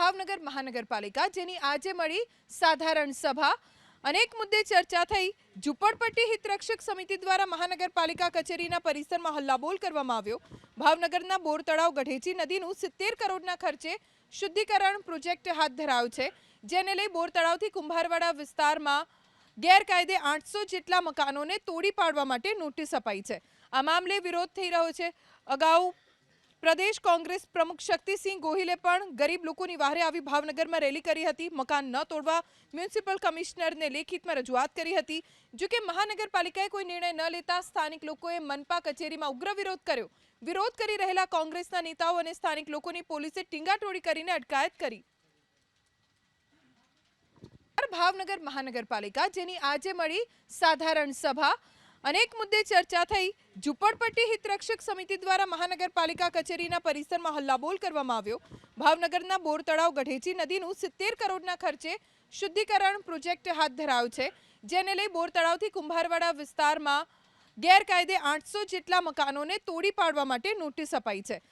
ભાવનગર મહાનગરપાલિકા જેની આજે મળી સાધારણ સભા અનેક મુદ્દે ચર્ચા થઈ। ઝુંપડપટ્ટી હિતરક્ષક સમિતિ દ્વારા મહાનગરપાલિકા કચેરીના પરિસરમાં હલ્લાબોલ કરવામાં આવ્યો। ભાવનગરના બોર તળાવ ગઢેચી નદીનું 70 કરોડના ખર્ચે શુદ્ધિકરણ પ્રોજેક્ટ હાથ ધરાયો છે, જેને લઈ બોર તળાવથી કુંભારવાડા વિસ્તારમાં ગેરકાયદે 800 જેટલા મકાનોને તોડી પાડવા માટે નોટિસ અપાઈ છે। આ મામલે વિરોધ થઈ રહ્યો છે। અગાઉ પ્રદેશ કોંગ્રેસ પ્રમુખ શક્તિસિંહ ગોહિલે પણ ગરીબ લોકોની વહારે આવી ભાવનગરમાં રેલી કરી હતી। મકાન ન તોડવા મ્યુનિસિપલ કમિશનરને લેખિતમાં રજૂઆત કરી હતી। જો કે મહાનગરપાલિકાએ કોઈ નિર્ણય ન લેતા સ્થાનિક લોકોએ મનપા કચેરીમાં ઉગ્ર વિરોધ કર્યો। વિરોધ કરી રહેલા કોંગ્રેસના નેતાઓ અને સ્થાનિક લોકોની પોલીસે ટીંગાટોળી કરીને અટકાયત કરી। ભાવનગર મહાનગરપાલિકા જેની આજે મળી સાધારણ સભા અનેક મુદ્દે ચર્ચા થઈ। ઝુંપડપટ્ટી હિતરક્ષક સમિતિ દ્વારા મહાનગરપાલિકા કચેરીના પરિસરમાં હલ્લાબોલ કરવામાં આવ્યો। ભાવનગરના બોર તળાવ ગઢેચી નદીનું 70 કરોડના ખર્ચે શુદ્ધિકરણ પ્રોજેક્ટ હાથ ધરાયો છે, જેને લઈ બોર તળાવથી કુંભારવાડા વિસ્તારમાં ગેરકાયદે 800 જેટલા મકાનોને તોડી પાડવા માટે નોટિસ અપાઈ છે।